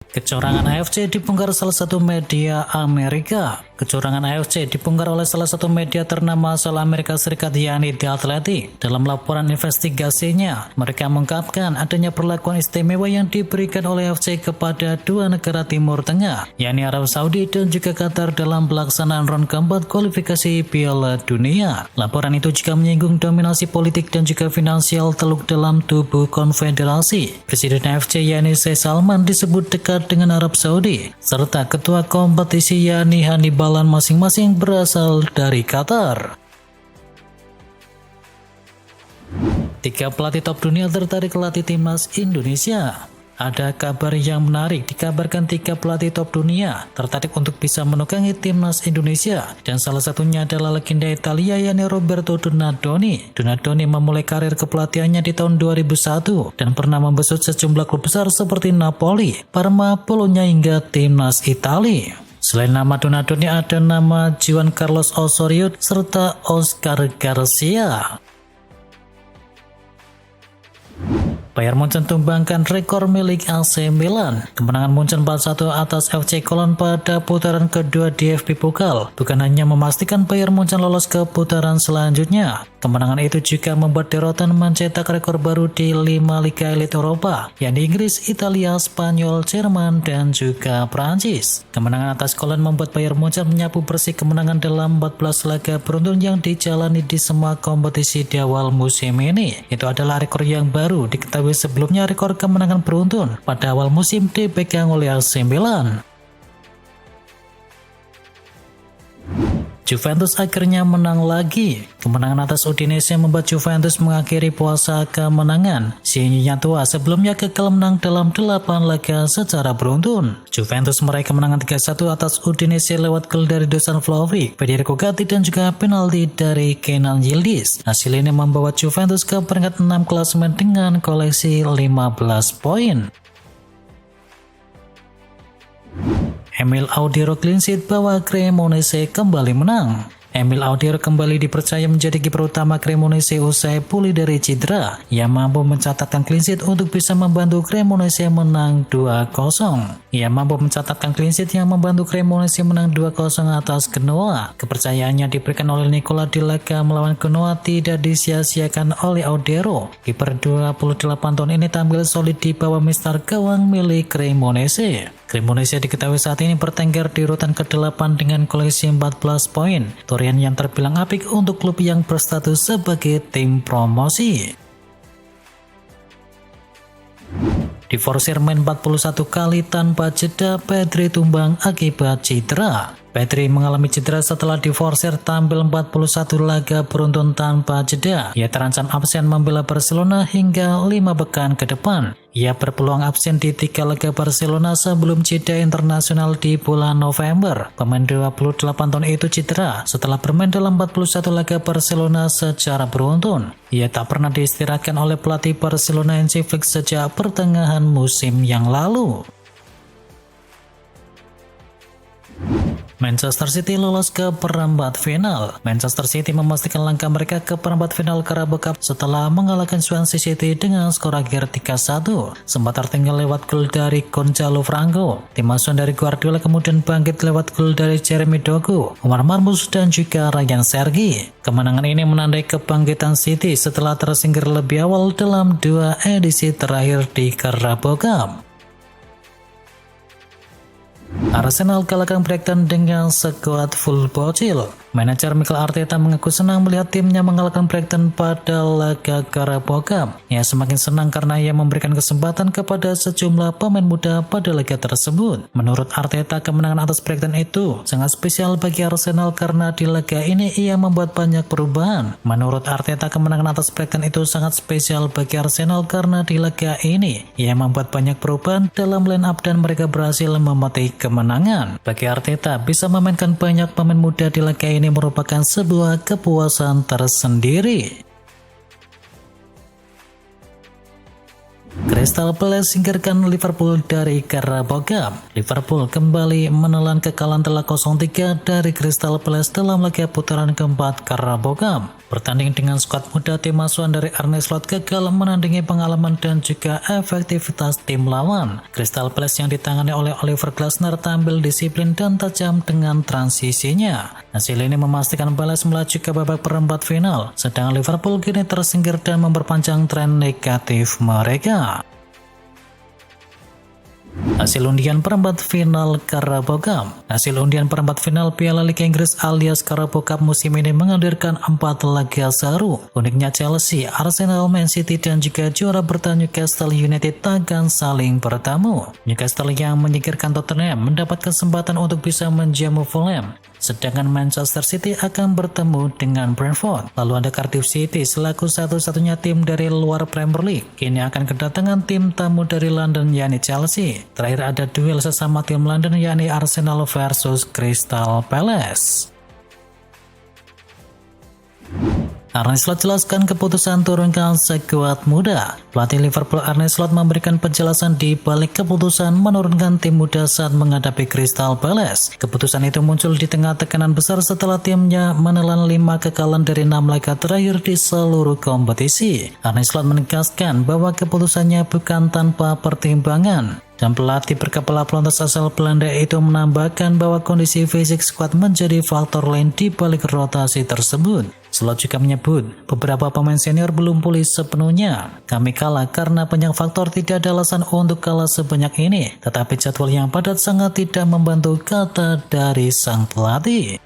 Kecurangan AFC dibongkar salah satu media Amerika. Kecurangan AFC dibongkar oleh salah satu media ternama asal Amerika Serikat yakni The Athletic. Dalam laporan investigasinya, mereka mengungkapkan adanya perlakuan istimewa yang diberikan oleh AFC kepada dua negara Timur Tengah, yakni Arab Saudi dan juga Qatar dalam pelaksanaan round keempat kualifikasi Piala Dunia. Laporan itu juga menyinggung dominasi politik dan juga finansial Teluk dalam tubuh konfederasi. Presiden AFC yakni Sheikh Salman disebut dekat dengan Arab Saudi, serta ketua kompetisi yakni Hannibal masing-masing berasal dari Qatar. 3 pelatih top dunia tertarik latih timnas Indonesia. Ada kabar yang menarik, dikabarkan 3 pelatih top dunia tertarik untuk bisa menukangi timnas Indonesia, dan salah satunya adalah legenda Italia yakni Roberto Donadoni. Donadoni memulai karir kepelatihannya di tahun 2001 dan pernah membesut sejumlah klub besar seperti Napoli, Parma, Bologna hingga timnas Italia. Selain nama Donadoni ada nama Juan Carlos Osorio serta Oscar Garcia. Bayern Munchen tumbangkan rekor milik AC Milan. Kemenangan Munchen 4-1 atas FC Cologne pada putaran kedua DFB Pokal bukan hanya memastikan Bayern Munchen lolos ke putaran selanjutnya. Kemenangan itu juga membuat Derotan mencetak rekor baru di 5 liga elit Eropa, yakni Inggris, Italia, Spanyol, Jerman, dan juga Prancis. Kemenangan atas Cologne membuat Bayern Munchen menyapu bersih kemenangan dalam 14 laga beruntun yang dijalani di semua kompetisi di awal musim ini. Itu adalah rekor yang baru, diketahui sebelumnya rekor kemenangan beruntun pada awal musim dipegang oleh AC Milan. Juventus akhirnya menang lagi. Kemenangan atas Udinese membuat Juventus mengakhiri puasa kemenangan. Sinyinya tua sebelumnya gagal menang dalam 8 laga secara beruntun. Juventus meraih kemenangan 3-1 atas Udinese lewat gol dari Dusan Vlahovic, Federico Gatti dan juga penalti dari Kenan Yildiz. Hasil ini membawa Juventus ke peringkat 6 klasemen dengan koleksi 15 poin. Emil Audiero clean sheet bahwa Cremonese kembali menang. Emil Audiero kembali dipercaya menjadi kiper utama Cremonese usai pulih dari cedera. Ia mampu mencatatkan clean sheet untuk bisa membantu Cremonese menang 2-0. Ia mampu mencatatkan clean sheet yang membantu Cremonese menang 2-0 atas Genoa. Kepercayaannya diberikan oleh Nicola di laga melawan Genoa tidak disia-siakan oleh Audiero. Kiper 28 tahun ini tampil solid di bawah mister gawang milik Cremonese. Cremonese diketahui saat ini bertengger di urutan ke-8 dengan koleksi 14 poin. Durian yang terbilang apik untuk klub yang berstatus sebagai tim promosi. Diforsir main 41 kali tanpa jeda, Pedri tumbang akibat cedera. Pedri mengalami cedera setelah diforsir tampil 41 laga beruntun tanpa jeda. Ia terancam absen membela Barcelona hingga 5 pekan ke depan. Ia berpeluang absen di 3 laga Barcelona sebelum jeda internasional di bulan November. Pemain 28 tahun itu cedera setelah bermain dalam 41 laga Barcelona secara beruntun. Ia tak pernah diistirahatkan oleh pelatih Barcelona Hansi Flick sejak pertengahan musim yang lalu. Manchester City lolos ke perempat final. Manchester City memastikan langkah mereka ke perempat final Carabao Cup setelah mengalahkan Swansea City dengan skor akhir 3-1. Sempat tertinggal lewat gol dari Gonzalo Franco. Tim asuhan dari Guardiola kemudian bangkit lewat gol dari Jeremy Doku, Omar Marmoush dan juga Ryan Sergi. Kemenangan ini menandai kebangkitan City setelah tersingkir lebih awal dalam 2 edisi terakhir di Carabao Cup. Arsenal kalahkan Brighton dengan skuad full bocil. Manajer Mikel Arteta mengaku senang melihat timnya mengalahkan Brighton pada laga Carabao Cup. Ia semakin senang karena ia memberikan kesempatan kepada sejumlah pemain muda pada laga tersebut. Menurut Arteta, kemenangan atas Brighton itu sangat spesial bagi Arsenal karena di laga ini ia membuat banyak perubahan. Menurut Arteta, kemenangan atas Brighton itu sangat spesial bagi Arsenal karena di laga ini ia membuat banyak perubahan dalam line up dan mereka berhasil memetik kemenangan. Bagi Arteta, bisa memainkan banyak pemain muda di laga ini merupakan sebuah kepuasan tersendiri. Crystal Palace singkirkan Liverpool dari Carabao Cup. Liverpool kembali menelan kekalahan telak 0-3 dari Crystal Palace dalam laga putaran keempat Carabao Cup. Bertanding dengan skuad muda, tim asuhan dari Arne Slot gagal menandingi pengalaman dan juga efektivitas tim lawan. Crystal Palace yang ditangani oleh Oliver Glasner tampil disiplin dan tajam dengan transisinya. Hasil ini memastikan Palace melaju ke babak perempat final, sedang Liverpool kini tersingkir dan memperpanjang tren negatif mereka. Hasil undian perempat final Carabao Cup. Hasil undian perempat final Piala Liga Inggris alias Carabao Cup musim ini menghadirkan 4 laga seru. Uniknya Chelsea, Arsenal, Man City dan juga juara bertahan Newcastle United akan saling bertemu. Newcastle yang menyingkirkan Tottenham mendapat kesempatan untuk bisa menjamu Fulham, sedangkan Manchester City akan bertemu dengan Brentford. Lalu ada Cardiff City selaku satu-satunya tim dari luar Premier League. Kini akan kedatangan tim tamu dari London yakni Chelsea. Terakhir ada duel sesama tim London yakni Arsenal versus Crystal Palace. Arne Slot jelaskan keputusan turunkan skuad muda. Pelatih Liverpool Arne Slot memberikan penjelasan di balik keputusan menurunkan tim muda saat menghadapi Crystal Palace. Keputusan itu muncul di tengah tekanan besar setelah timnya menelan 5 kekalahan dari 6 laga terakhir di seluruh kompetisi. Arne Slot menegaskan bahwa keputusannya bukan tanpa pertimbangan. Dan pelatih berkepala pelontos asal Belanda itu menambahkan bahwa kondisi fisik skuad menjadi faktor lain di balik rotasi tersebut. Slot juga menyebut beberapa pemain senior belum pulih sepenuhnya. Kami kalah karena banyak faktor, tidak ada alasan untuk kalah sebanyak ini. Tetapi jadwal yang padat sangat tidak membantu, kata dari sang pelatih.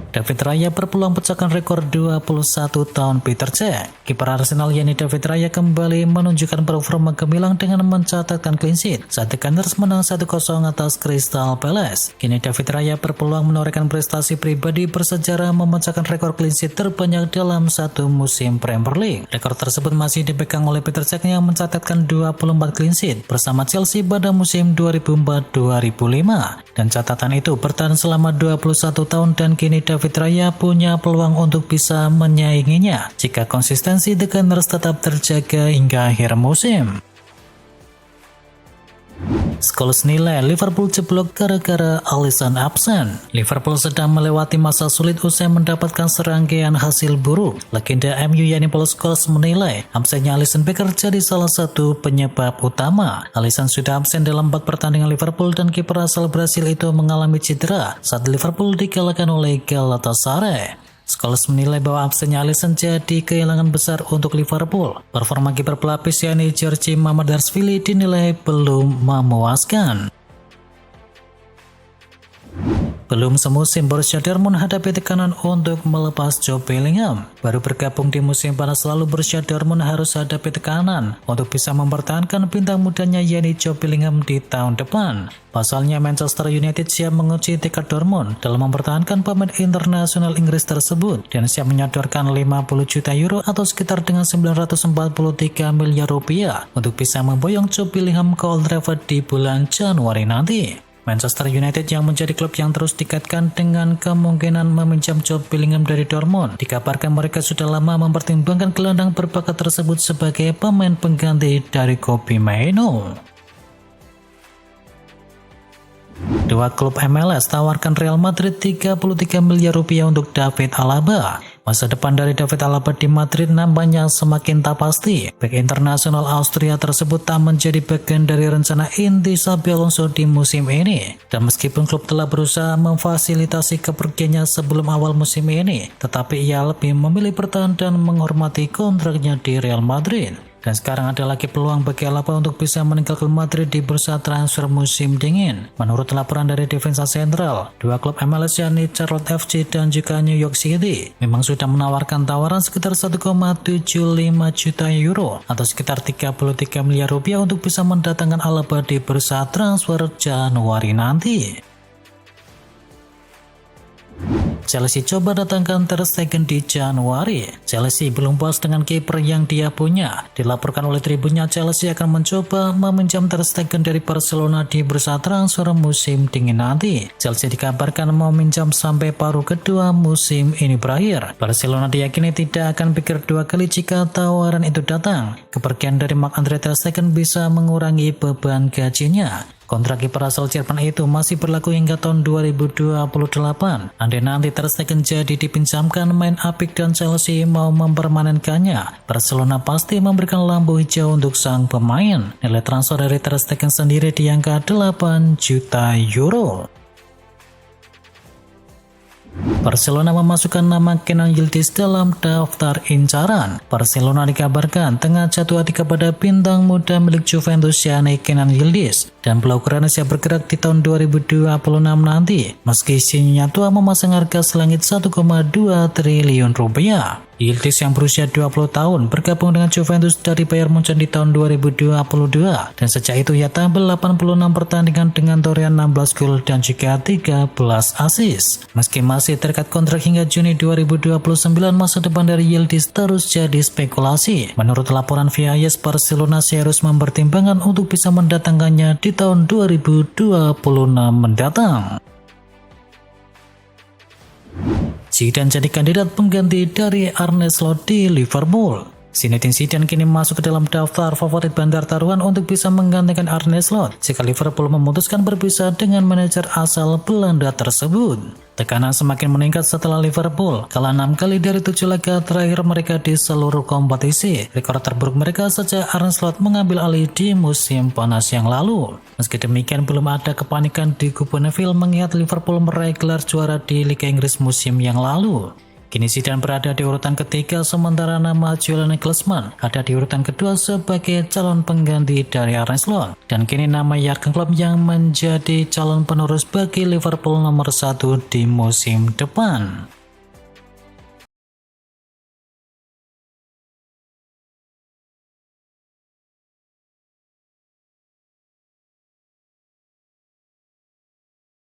David Raya berpeluang pecahkan rekor 21 tahun Peter Cech. Kiper Arsenal yakni David Raya kembali menunjukkan performa gemilang dengan mencatatkan clean sheet saat The Gunners menang 1-0 atas Crystal Palace. Kini David Raya berpeluang menorehkan prestasi pribadi bersejarah memecahkan rekor clean sheet terbanyak dalam satu musim Premier League. Rekor tersebut masih dipegang oleh Peter Cech yang mencatatkan 24 clean sheet bersama Chelsea pada musim 2004-2005. Dan catatan itu bertahan selama 21 tahun dan kini David Raya punya peluang untuk bisa menyainginya jika konsistensi The Gunners tetap terjaga hingga akhir musim. Scholes nilai Liverpool jeblok gara-gara Alisson absen. Liverpool sedang melewati masa sulit usai mendapatkan serangkaian hasil buruk. Legenda MU yakni Paul Scholes menilai absennya Alisson Becker jadi salah satu penyebab utama. Alisson sudah absen dalam 4 pertandingan Liverpool dan kiper asal Brasil itu mengalami cedera saat Liverpool dikalahkan oleh Galatasaray. Scholes menilai bahwa absennya Alisson jadi kehilangan besar untuk Liverpool. Performa kiper pelapis yakni Georgi Mamardashvili dinilai belum memuaskan. Belum semusim Borussia Dortmund hadapi tekanan untuk melepas Jude Bellingham. Baru bergabung di musim panas lalu, Borussia Dortmund harus hadapi tekanan untuk bisa mempertahankan bintang mudanya yakni Jude Bellingham di tahun depan. Pasalnya Manchester United siap menguji tekad Dortmund dalam mempertahankan pemain internasional Inggris tersebut dan siap menyodorkan 50 juta euro atau sekitar dengan 943 miliar rupiah untuk bisa memboyong Jude Bellingham ke Old Trafford di bulan Januari nanti. Manchester United yang menjadi klub yang terus dikaitkan dengan kemungkinan meminjam Jude Bellingham dari Dortmund. Dikabarkan mereka sudah lama mempertimbangkan gelandang berbakat tersebut sebagai pemain pengganti dari Kobbie Mainoo. Dua klub MLS tawarkan Real Madrid 33 miliar rupiah untuk David Alaba. Masa depan dari David Alaba di Madrid nampaknya semakin tak pasti. Bek internasional Austria tersebut tak menjadi bagian dari rencana inti Xabi Alonso di musim ini. Dan meskipun klub telah berusaha memfasilitasi kepergiannya sebelum awal musim ini, tetapi ia lebih memilih bertahan dan menghormati kontraknya di Real Madrid. Dan sekarang ada lagi peluang bagi Alaba untuk bisa meninggalkan Madrid di bursa transfer musim dingin. Menurut laporan dari Defensa Central, dua klub MLS yakni Charlotte FC dan juga New York City memang sudah menawarkan tawaran sekitar 1,75 juta euro atau sekitar 33 miliar rupiah untuk bisa mendatangkan Alaba di bursa transfer Januari nanti. Chelsea coba datangkan Ter Stegen di Januari. Chelsea belum puas dengan kiper yang dia punya. Dilaporkan oleh tribunnya Chelsea akan mencoba meminjam Ter Stegen dari Barcelona di bursa transfer musim dingin nanti. Chelsea dikabarkan mau minjam sampai paruh kedua musim ini berakhir. Barcelona diyakini tidak akan pikir dua kali jika tawaran itu datang. Kepergian dari Marc-Andre Ter Stegen bisa mengurangi beban gajinya. Kontrak kiper asal Jerman itu masih berlaku hingga tahun 2028. Andai nanti Ter Stegen jadi dipinjamkan main apik dan Chelsea mau mempermanenkannya, Barcelona pasti memberikan lampu hijau untuk sang pemain. Nilai transfer dari Ter Stegen sendiri di angka 8 juta euro. Barcelona memasukkan nama Kenan Yildiz dalam daftar incaran. Barcelona dikabarkan tengah jatuh hati kepada bintang muda milik Juventus yakni Kenan Yildiz, dan Blau Grana siap bergerak di tahun 2026 nanti meski sinyalnya tua memasang harga selangit 1,2 triliun rupiah. Yildiz yang berusia 20 tahun bergabung dengan Juventus dari Bayern Munchen di tahun 2022 dan sejak itu ia tampil 86 pertandingan dengan torehan 16 gol dan juga 13 assist. Meski masih terikat kontrak hingga Juni 2029, masa depan dari Yildiz terus jadi spekulasi. Menurut laporan via AS, Barcelona harus mempertimbangkan untuk bisa mendatangkannya di tahun 2026 mendatang. Zidane jadi kandidat pengganti dari Arne Slot di Liverpool. Zinedine Zidane kini masuk ke dalam daftar favorit bandar taruhan untuk bisa menggantikan Arne Slot jika Liverpool memutuskan berpisah dengan manajer asal Belanda tersebut. Tekanan semakin meningkat setelah Liverpool kalah 6 kali dari 7 laga terakhir mereka di seluruh kompetisi. Rekor terburuk mereka sejak Arne Slot mengambil alih di musim panas yang lalu. Meski demikian, belum ada kepanikan di kubu Neville mengingat Liverpool meraih gelar juara di Liga Inggris musim yang lalu. Kini Zidane berada di urutan ketiga, sementara nama Julian Nagelsmann ada di urutan kedua sebagai calon pengganti dari Arne Slot. Dan kini nama Jurgen Klopp yang menjadi calon penerus bagi Liverpool nomor 1 di musim depan.